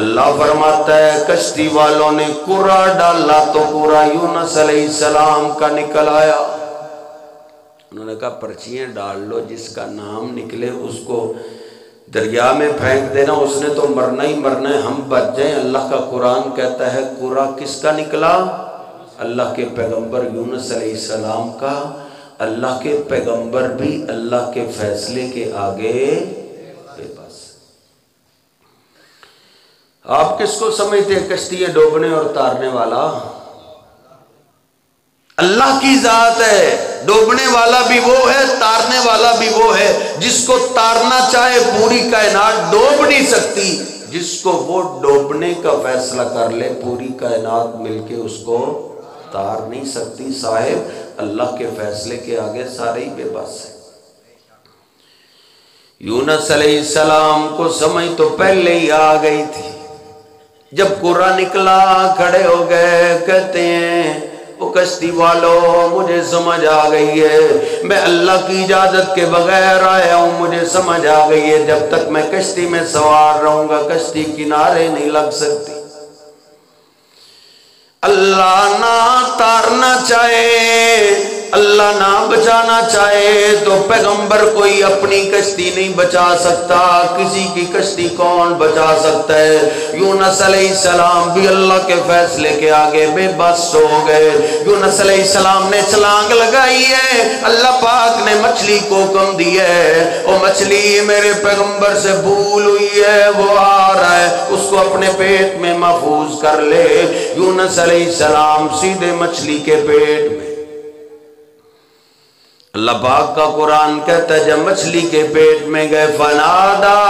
اللہ فرماتا ہے کشتی والوں نے قرا ڈالا تو قرا یونس علیہ السلام کا نکل آیا۔ انہوں نے کہا پرچیاں ڈال لو، جس کا نام نکلے اس کو دریا میں پھینک دینا، اس نے تو مرنا ہی مرنا ہے، ہم بچ جائیں۔ اللہ کا قرآن کہتا ہے قرآن کس کا نکلا؟ اللہ کے پیغمبر یونس علیہ السلام کا۔ اللہ کے پیغمبر بھی اللہ کے فیصلے کے آگے بے بس۔ آپ کس کو سمجھتے ہیں کشتی ڈوبنے اور تارنے والا؟ اللہ کی ذات ہے، ڈوبنے والا بھی وہ ہے، تارنے والا بھی وہ ہے۔ جس کو تارنا چاہے پوری کائنات ڈوب نہیں سکتی، جس کو وہ ڈوبنے کا فیصلہ کر لے پوری کائنات مل کے اس کو تار نہیں سکتی۔ صاحب اللہ کے فیصلے کے آگے سارے ہی بے بس ہیں۔ یونس علیہ السلام کو سمجھ تو پہلے ہی آ گئی تھی، جب قرآن نکلا کھڑے ہو گئے، کہتے ہیں وہ کشتی والو مجھے سمجھ آ گئی ہے، میں اللہ کی اجازت کے بغیر آیا ہوں، مجھے سمجھ آ گئی ہے جب تک میں کشتی میں سوار رہوں گا کشتی کنارے نہیں لگ سکتی۔ اللہ نہ تارنا چاہے، اللہ نہ بچانا چاہے تو پیغمبر کوئی اپنی کشتی نہیں بچا سکتا۔ کسی کی کشتی کون بچا سکتا ہے؟ یونس علیہ السلام بھی اللہ کے فیصلے کے آگے بے بس ہو گئے۔ یونس علیہ السلام نے چھلانگ لگائی ہے، اللہ پاک نے مچھلی کو حکم دیا ہے، وہ مچھلی میرے پیغمبر سے بھول ہوئی ہے، وہ آ رہا ہے، اس کو اپنے پیٹ میں محفوظ کر لے۔ یونس علیہ السلام سیدھے مچھلی کے پیٹ میں۔ اللہ پاک کا قرآن کہتا ہے جب مچھلی کے پیٹ میں گئے فنادا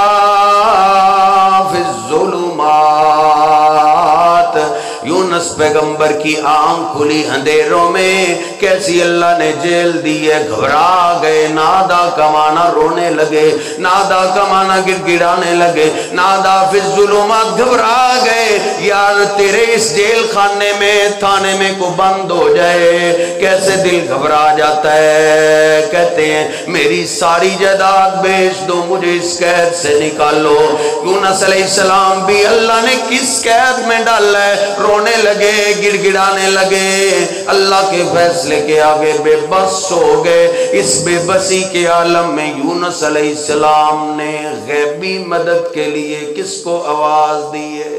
فی الظلمات، یونس پیغمبر کی آنکھ کھلی اندھیروں میں، کیسی اللہ نے جیل دی ہے، گھبرا گئے۔ نادا کا معنی رونے لگے، نادا کا معنی گڑ گڑانے لگے، نادا فی الظلمات گھبرا گئے۔ یار تیرے اس جیل خانے میں تھانے میں کو بند ہو جائے کیسے دل گھبرا جاتا ہے۔ کہتے ہیں میری ساری جائیداد بیچ دو، مجھے اس قید سے نکالو۔ یونس علیہ السلام بھی اللہ نے کس قید میں ڈالا ہے، رونے لگے، گڑ گڑانے لگے، اللہ کے فیصلے کے آگے بے بس ہو گئے۔ اس بے بسی کے عالم میں یونس علیہ السلام نے غیبی مدد کے لیے کس کو آواز دی ہے؟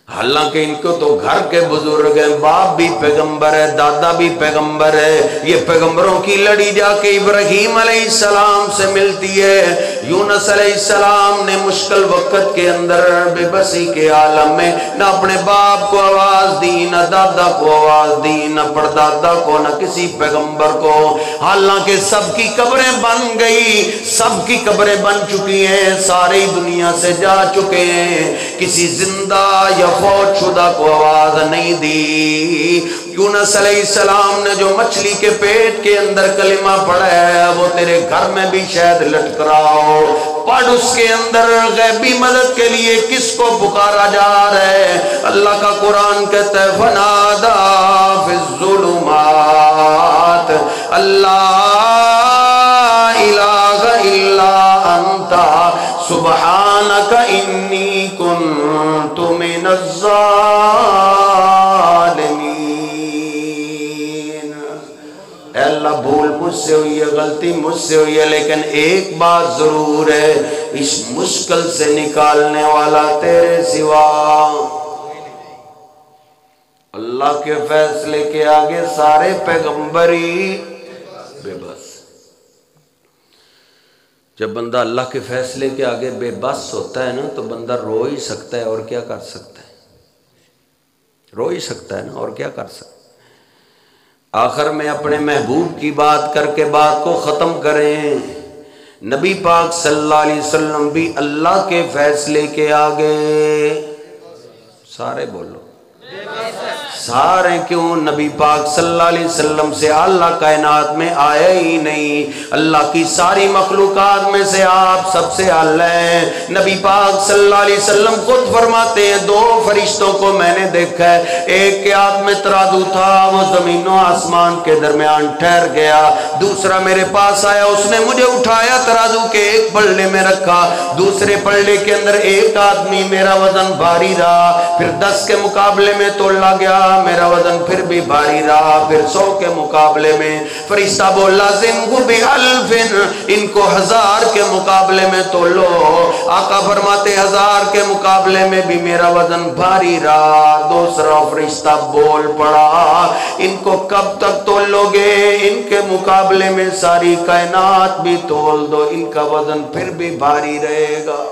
حالانکہ ان کو تو گھر کے بزرگ ہیں، باپ بھی پیغمبر ہے، دادا بھی پیغمبر ہے، یہ پیغمبروں کی لڑی جا کے ابراہیم علیہ السلام سے ملتی ہے۔ یونس علیہ السلام نے مشکل وقت کے اندر بے بسی کے عالم میں نہ اپنے باپ کو آواز دی، نہ دادا کو آواز دی، نہ پردادا کو، نہ کسی پیغمبر کو۔ حالانکہ سب کی قبریں بن گئی، سب کی قبریں بن چکی ہیں، ساری دنیا سے جا چکے ہیں، کسی زندہ یا فوت شدہ کو آواز نہیں دی۔ یونس علیہ السلام نے جو مچھلی کے پیٹ کے اندر کلمہ پڑھا ہے وہ تیرے گھر میں بھی شاید لٹک رہا ہو، پڑھ اس کے اندر۔ غیبی مدد کے لیے کس کو پکارا جا رہا ہے؟ اللہ کا قرآن کہتا ہے فنادا فی الظلمات اللہ الہ الا انت سبحانک انی کنت من الظالمین۔ اے اللہ بھول مجھ سے ہوئی ہے، غلطی مجھ سے ہوئی ہے، لیکن ایک بات ضرور ہے، اس مشکل سے نکالنے والا تیرے سوا۔ اللہ کے فیصلے کے آگے سارے پیغمبری بے بس۔ جب بندہ اللہ کے فیصلے کے آگے بے بس ہوتا ہے نا تو بندہ رو ہی سکتا ہے، اور کیا کر سکتا ہے؟ رو ہی سکتا ہے نا، اور کیا کر سکتا ہے؟ آخر میں اپنے محبوب کی بات کر کے بات کو ختم کریں۔ نبی پاک صلی اللہ علیہ وسلم بھی اللہ کے فیصلے کے آگے سارے بولو سارے کیوں؟ نبی پاک صلی اللہ علیہ وسلم سے اللہ کائنات میں آیا ہی نہیں، اللہ کی ساری مخلوقات میں سے آپ سب سے اعلیٰ ہیں۔ نبی پاک صلی اللہ علیہ وسلم خود فرماتے ہیں دو فرشتوں کو میں نے دیکھا ہے، ایک کے ہاتھ میں ترازو تھا، وہ زمین و آسمان کے درمیان ٹھہر گیا، دوسرا میرے پاس آیا، اس نے مجھے اٹھایا، ترازو کے ایک پلڑے میں رکھا، دوسرے پلڑے کے اندر ایک آدمی، میرا وزن بھاری رہا، پھر 10 کے مقابلے میں تولا گیا میرا وزن پھر بھی بھاری رہا. پھر 100 کے مقابلے میں فرشتہ بولا زنگو بِأَلْفٍ، ان کو 1000 کے مقابلے میں تولو. آقا فرماتے 1000 کے مقابلے میں بھی میرا وزن بھاری رہا. دوسرا فرشتہ بول پڑا ان کو کب تک تولو گے؟ ان کے مقابلے میں ساری کائنات بھی تول دو، ان کا وزن پھر بھی بھاری رہے گا.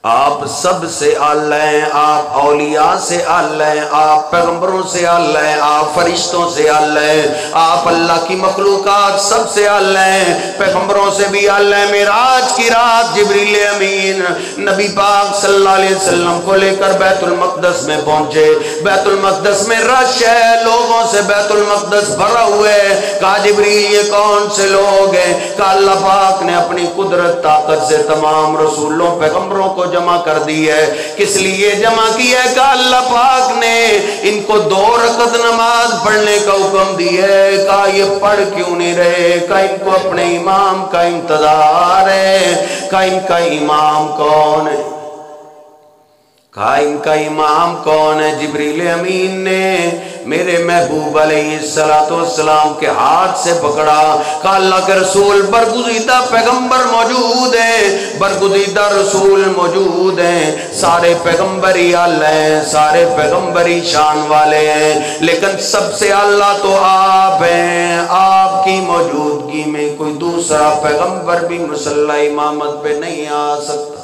آپ سب سے اعلیٰ ہیں، آپ اولیاء سے اعلیٰ ہیں، آپ پیغمبروں سے اعلیٰ ہیں، آپ فرشتوں سے اعلیٰ ہیں، آپ اللہ کی مخلوقات سب سے اعلیٰ ہیں، پیغمبروں سے بھی اعلیٰ ہیں. معراج کی رات جبریل امین نبی پاک صلی اللہ علیہ وسلم کو لے کر بیت المقدس میں پہنچے. بیت المقدس میں رش ہے، لوگوں سے بیت المقدس بھرا ہوا ہے. کہا جبریل یہ کون سے لوگ ہیں؟ کہا اللہ پاک نے اپنی قدرت طاقت سے تمام رسولوں پیغمبروں کو جمع کر دی ہے. کس لیے جمع کیا ہے؟ کہ اللہ پاک نے ان کو 2 رکعت نماز پڑھنے کا حکم دیا ہے. کہا یہ پڑھ کیوں نہیں رہے؟ کہ ان کو اپنے امام کا انتظار ہے. کہ ان کا امام کون ہے؟ کہا ان کا امام کون ہے؟ جبریل امین نے میرے محبوب علیہ السلام کے ہاتھ سے پکڑا. کہا اللہ کے رسول برگزیدہ پیغمبر موجود ہیں، برگزیدہ رسول موجود ہیں، سارے پیغمبر ہی اعلیٰ ہیں، سارے پیغمبر ہی شان والے ہیں، لیکن سب سے اعلیٰ تو آپ ہیں. آپ کی موجودگی میں کوئی دوسرا پیغمبر بھی مصلی امامت پہ نہیں آ سکتا.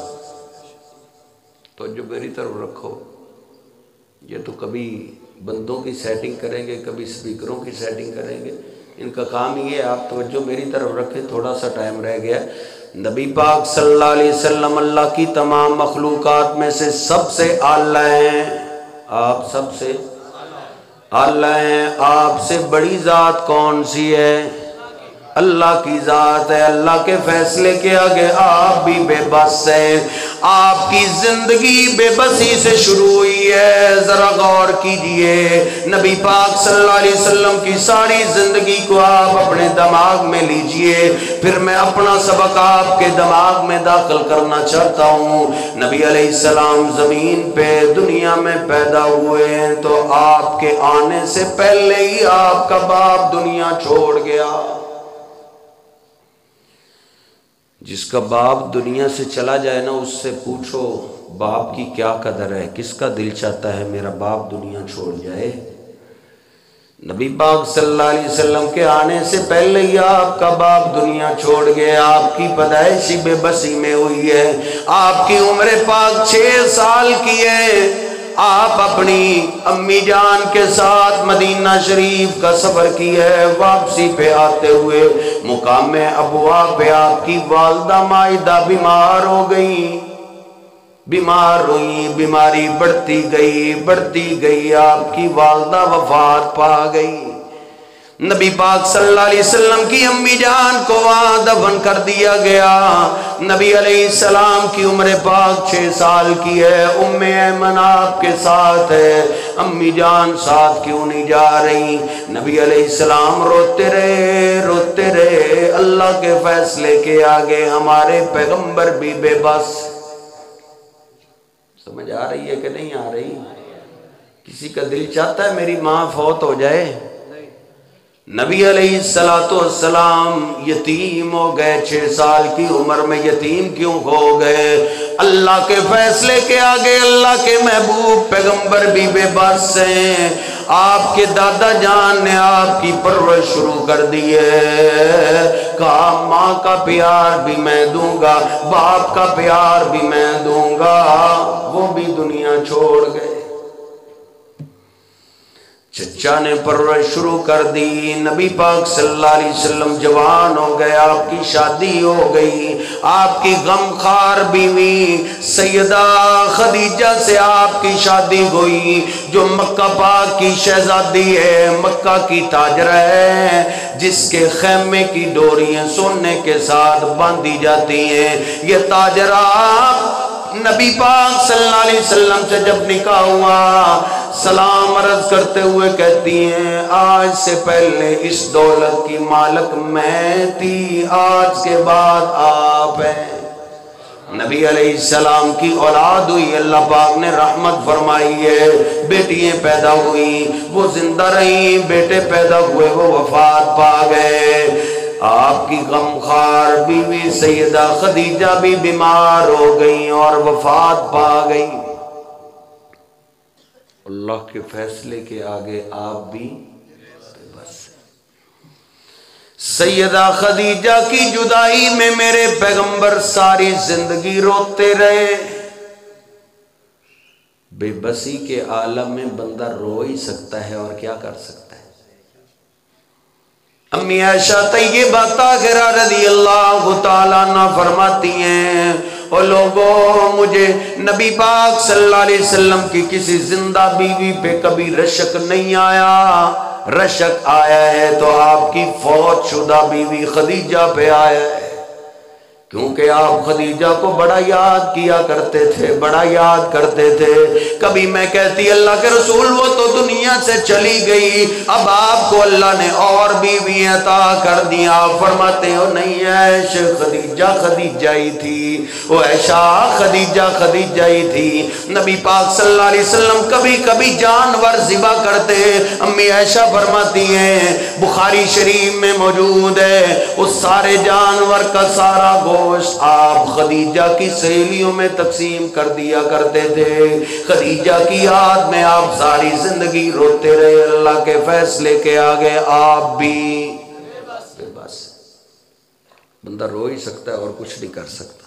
تو جو میری طرف رکھو، یہ تو کبھی بندوں کی سیٹنگ کریں گے، کبھی سپیکروں کی سیٹنگ کریں گے، ان کا کام یہ ہے. آپ توجہ میری طرف رکھیں، تھوڑا سا ٹائم رہ گیا. نبی پاک صلی اللہ علیہ وسلم اللہ کی تمام مخلوقات میں سے سب سے اعلیٰ ہیں. آپ سب سے اعلیٰ ہیں. آپ سے بڑی ذات کون سی ہے؟ اللہ کی ذات ہے. اللہ کے فیصلے کے آگے آپ بھی بے بس ہیں. آپ کی زندگی بے بسی سے شروع ہوئی ہے. ذرا غور کیجئے، نبی پاک صلی اللہ علیہ وسلم کی ساری زندگی کو آپ اپنے دماغ میں لیجئے. پھر میں اپنا سبق آپ کے دماغ میں داخل کرنا چاہتا ہوں. نبی علیہ السلام زمین پہ دنیا میں پیدا ہوئے ہیں تو آپ کے آنے سے پہلے ہی آپ کا باپ دنیا چھوڑ گیا. جس کا باپ دنیا سے چلا جائے نا، اس سے پوچھو باپ کی کیا قدر ہے. کس کا دل چاہتا ہے میرا باپ دنیا چھوڑ جائے؟ نبی پاک صلی اللہ علیہ وسلم کے آنے سے پہلے ہی آپ کا باپ دنیا چھوڑ گیا. آپ کی پیدائش بے بسی میں ہوئی ہے. آپ کی عمر پاک 6 سال کی ہے. آپ اپنی امی جان کے ساتھ مدینہ شریف کا سفر کی ہے. واپسی پہ آتے ہوئے مقام ابوا پہ آپ کی والدہ مائدہ بیمار ہو گئی، بیمار ہوئی. بیماری بڑھتی گئی. آپ کی والدہ وفات پا گئی. نبی پاک صلی اللہ علیہ وسلم کی امی جان کو وہاں دفن کر دیا گیا. نبی علیہ السلام کی عمر پاک 6 سال کی ہے. ام ایمن آپ کے ساتھ ہے. امی جان ساتھ کیوں نہیں جا رہی؟ نبی علیہ السلام روتے رہے. اللہ کے فیصلے کے آگے ہمارے پیغمبر بھی بے بس. سمجھ آ رہی ہے کہ نہیں آ رہی؟ کسی کا دل چاہتا ہے میری ماں فوت ہو جائے؟ نبی علیہ السلام یتیم ہو گئے. 6 سال کی عمر میں یتیم کیوں ہو گئے؟ اللہ کے فیصلے کے آگے اللہ کے محبوب پیغمبر بھی بے بس ہیں. آپ کے دادا جان نے آپ کی پرورش شروع کر دی ہے. کہا ماں کا پیار بھی میں دوں گا، باپ کا پیار بھی میں دوں گا. وہ بھی دنیا چھوڑ گئے. چچا نے پرورش شروع کر دی. نبی پاک صلی اللہ علیہ وسلم جوان ہو گئے. آپ کی شادی ہو گئی. آپ کی غمخوار بیوی سیدہ خدیجہ سے آپ کی شادی ہوئی، جو مکہ پاک کی شہزادی ہے، مکہ کی تاجرہ ہے، جس کے خیمے کی ڈوریاں سونے کے ساتھ باندھی جاتی ہیں. یہ تاجرہ نبی پاک صلی اللہ علیہ وسلم سے جب نکاح ہوا، سلام عرض کرتے ہوئے کہتی ہیں آج سے پہلے اس دولت کی مالک میں تھی، آج کے بعد آپ ہیں. نبی علیہ السلام کی اولاد ہوئی، اللہ پاک نے رحمت فرمائی ہے، بیٹیاں پیدا ہوئی وہ زندہ رہیں، بیٹے پیدا ہوئے وہ وفات پا گئے۔ آپ کی غمخوار بیوی سیدہ خدیجہ بھی بیمار ہو گئیں اور وفات پا گئی۔ اللہ کے فیصلے کے آگے آپ بھی بس۔ سیدہ خدیجہ کی جدائی میں میرے پیغمبر ساری زندگی روتے رہے۔ بے بسی کے عالم میں بندہ رو ہی سکتا ہے اور کیا کر سکتا ہے۔ امی عائشہ طیبہ طاہرہ رضی اللہ تعالیٰ عنہ فرماتی ہیں، او لوگوں، مجھے نبی پاک صلی اللہ علیہ وسلم کی کسی زندہ بیوی پہ کبھی رشک نہیں آیا، رشک آیا ہے تو آپ کی فوت شدہ بیوی خدیجہ پہ آیا ہے، کیونکہ آپ خدیجہ کو بڑا یاد کیا کرتے تھے، بڑا یاد کرتے تھے۔ کبھی میں کہتی اللہ کے رسول وہ تو دنیا سے چلی گئی، اب آپ کو اللہ نے اور بیوی عطا کر دیا۔ فرماتے ہو نہیں عائش خدیجہ خدیجہ ہی تھی، وہ عائشہ خدیجہ خدیجہ ہی تھی۔ نبی پاک صلی اللہ علیہ وسلم کبھی کبھی جانور ذبح کرتے، امی عائشہ فرماتی ہیں بخاری شریف میں موجود ہے، اس سارے جانور کا سارا گوشت آپ خدیجہ کی سہیلیوں میں تقسیم کر دیا کرتے تھے۔ خدیجہ کی یاد میں آپ ساری زندگی روتے رہے، اللہ کے فیصلے کے آگے آپ بھی بس۔ بندہ رو ہی سکتا ہے اور کچھ نہیں کر سکتا۔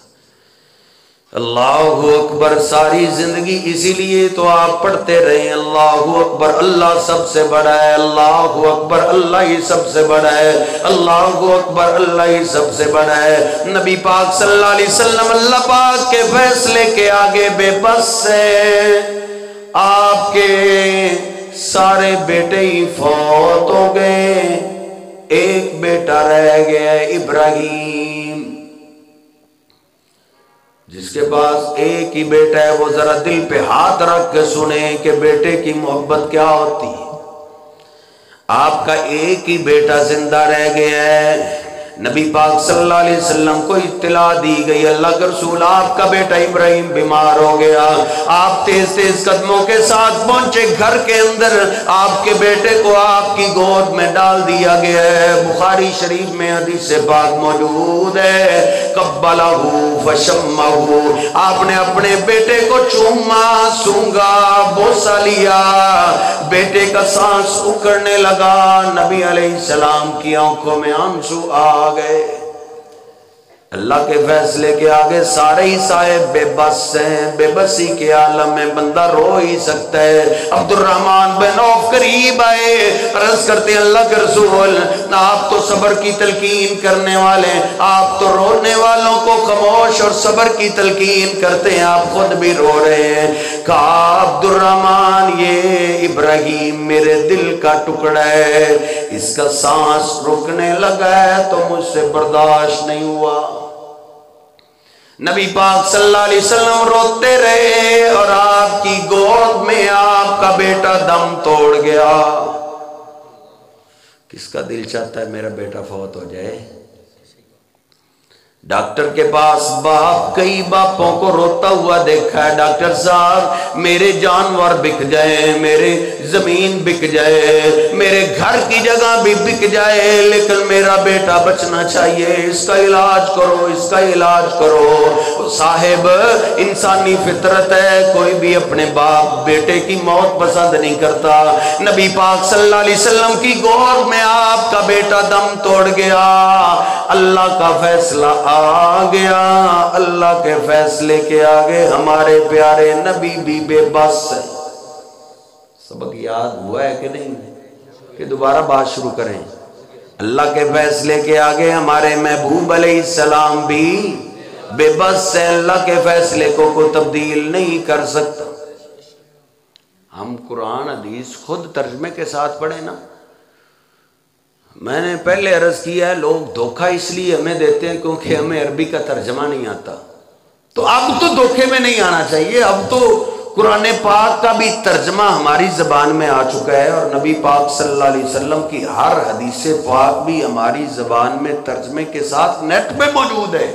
اللہ اکبر ساری زندگی، اسی لیے تو آپ پڑھتے رہے اللہ اکبر اللہ سب سے بڑا ہے، اللہ اکبر اللہ ہی سب سے بڑا ہے، اللہ اکبر اللہ ہی سب سے بڑا ہے۔ نبی پاک صلی اللہ علیہ وسلم اللہ پاک کے فیصلے کے آگے بے بس ہے۔ آپ کے سارے بیٹے ہی فوت ہو گئے، ایک بیٹا رہ گیا ابراہیم، جس کے پاس ایک ہی بیٹا ہے۔ وہ ذرا دل پہ ہاتھ رکھ کے سنیں کہ بیٹے کی محبت کیا ہوتی ہے۔ آپ کا ایک ہی بیٹا زندہ رہ گیا ہے، نبی پاک صلی اللہ علیہ وسلم کو اطلاع دی گئی اللہ کے رسول آپ کا بیٹا ابراہیم بیمار ہو گیا۔ آپ تیز تیز قدموں کے ساتھ پہنچے گھر کے اندر، آپ کے بیٹے کو آپ کی گود میں ڈال دیا گیا ہے۔ بخاری شریف میں حدیث پاک موجود ہے، قبلہ فشمہ، آپ نے اپنے بیٹے کو چوما، سونگا، بوسہ لیا، بیٹے کا سانس اکڑنے لگا، نبی علیہ السلام کی آنکھوں میں آنسو آ گئے۔ اللہ کے فیصلے کے آگے سارے ہی صاحب بے بس ہیں، بے بسی کے عالم میں بندہ رو ہی سکتا ہے۔ عبد الرحمن بن عوف قریب آئے، عرض کرتے ہیں اللہ کے رسول آپ تو صبر کی تلقین کرنے والے، آپ تو رونے والوں کو خاموش اور صبر کی تلقین کرتے ہیں، آپ خود بھی رو رہے ہیں۔ کہا عبد الرحمن یہ ابراہیم میرے دل کا ٹکڑا ہے، اس کا سانس رکنے لگا ہے تو مجھ سے برداشت نہیں ہوا۔ نبی پاک صلی اللہ علیہ وسلم روتے رہے اور آپ کی گود میں آپ کا بیٹا دم توڑ گیا۔ کس کا دل چاہتا ہے میرا بیٹا فوت ہو جائے؟ ڈاکٹر کے پاس باپ کئی باپوں کو روتا ہوا دیکھا ہے، ڈاکٹر صاحب میرے جانور بک جائے، میرے زمین بک جائے، میرے گھر کی جگہ بھی بک جائے، لیکن میرا بیٹا بچنا چاہیے، اس کا علاج کرو، اس کا علاج کرو۔ صاحب انسانی فطرت ہے، کوئی بھی اپنے باپ بیٹے کی موت پسند نہیں کرتا۔ نبی پاک صلی اللہ علیہ وسلم کی گود میں آپ کا بیٹا دم توڑ گیا، اللہ کا فیصلہ آ گیا۔ اللہ کے فیصلے کے آگے ہمارے پیارے نبی بھی بے بس ہے۔ سبق یاد ہوا ہے کہ نہیں کہ دوبارہ بات شروع کریں؟ اللہ کے فیصلے کے آگے ہمارے محبوب علیہ السلام بھی بے بس ہے، اللہ کے فیصلے کو کوئی تبدیل نہیں کر سکتا۔ ہم قرآن حدیث خود ترجمے کے ساتھ پڑھیں نا۔ میں نے پہلے عرض کیا ہے لوگ دھوکہ اس لیے ہمیں دیتے ہیں کیونکہ ہمیں عربی کا ترجمہ نہیں آتا، تو اب تو دھوکے میں نہیں آنا چاہیے، اب تو قرآن پاک کا بھی ترجمہ ہماری زبان میں آ چکا ہے، اور نبی پاک صلی اللہ علیہ وسلم کی ہر حدیث پاک بھی ہماری زبان میں ترجمے کے ساتھ نیٹ پہ موجود ہے۔